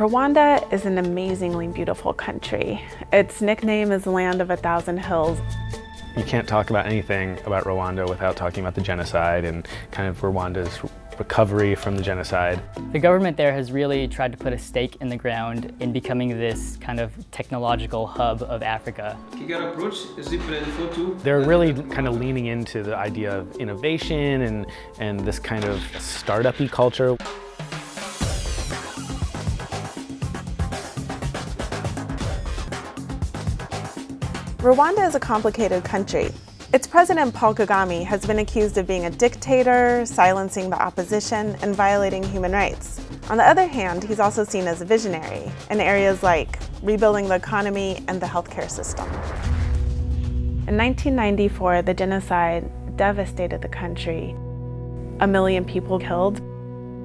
Rwanda is an amazingly beautiful country. Its nickname is the Land of a Thousand Hills. You can't talk about anything about Rwanda without talking about the genocide and kind of Rwanda's recovery from the genocide. The government there has really tried to put a stake in the ground in becoming this kind of technological hub of Africa. They're really kind of leaning into the idea of innovation and this kind of startup-y culture. Rwanda is a complicated country. Its president, Paul Kagame, has been accused of being a dictator, silencing the opposition, and violating human rights. On the other hand, he's also seen as a visionary in areas like rebuilding the economy and the healthcare system. In 1994, the genocide devastated the country. 1 million people killed.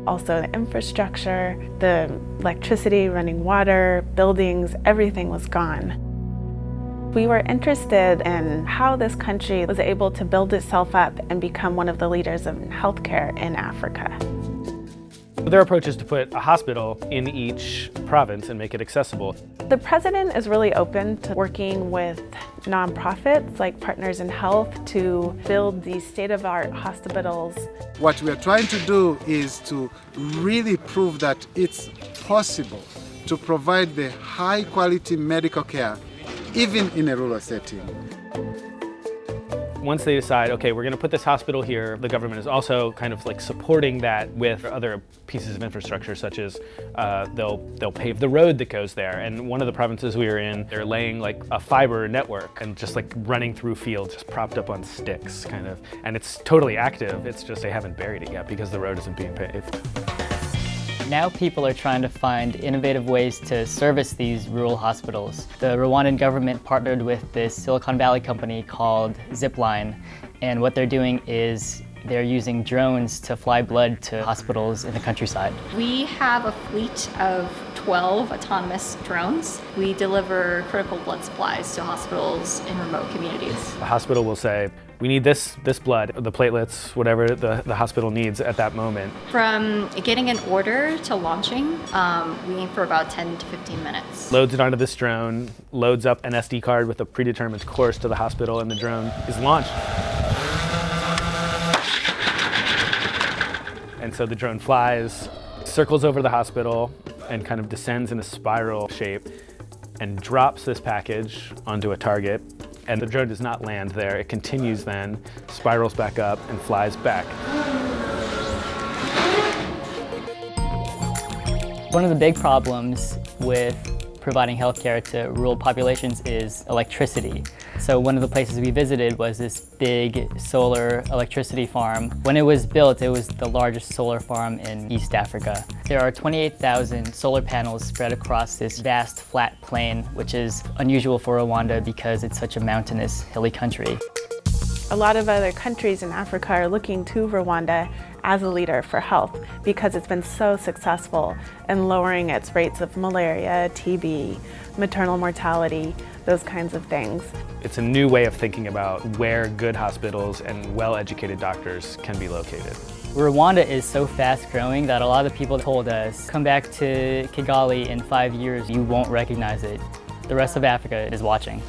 Also the infrastructure, the electricity, running water, buildings, everything was gone. We were interested in how this country was able to build itself up and become one of the leaders of healthcare in Africa. Their approach is to put a hospital in each province and make it accessible. The president is really open to working with nonprofits like Partners in Health to build these state-of-the-art hospitals. What we are trying to do is to really prove that it's possible to provide the high-quality medical care even in a rural setting. Once they decide, okay, we're going to put this hospital here, the government is also kind of like supporting that with other pieces of infrastructure, such as they'll pave the road that goes there. And one of the provinces we were in, they're laying like a fiber network and just like running through fields, just propped up on sticks, kind of. And it's totally active. It's just they haven't buried it yet because the road isn't being paved. Now people are trying to find innovative ways to service these rural hospitals. The Rwandan government partnered with this Silicon Valley company called Zipline, and what they're doing is they're using drones to fly blood to hospitals in the countryside. We have a fleet of 12 autonomous drones. We deliver critical blood supplies to hospitals in remote communities. The hospital will say, we need this blood, the platelets, whatever the hospital needs at that moment. From getting an order to launching, we aim for about 10 to 15 minutes. Loads it onto this drone, loads up an SD card with a predetermined course to the hospital, and the drone is launched. And so the drone flies, circles over the hospital, and kind of descends in a spiral shape and drops this package onto a target. And the drone does not land there. It continues then, spirals back up, and flies back. One of the big problems with providing healthcare to rural populations is electricity. So one of the places we visited was this big solar electricity farm. When it was built, it was the largest solar farm in East Africa. There are 28,000 solar panels spread across this vast flat plain, which is unusual for Rwanda because it's such a mountainous, hilly country. A lot of other countries in Africa are looking to Rwanda as a leader for health because it's been so successful in lowering its rates of malaria, TB, maternal mortality, those kinds of things. It's a new way of thinking about where good hospitals and well-educated doctors can be located. Rwanda is so fast growing that a lot of people told us, come back to Kigali in 5 years, you won't recognize it. The rest of Africa is watching.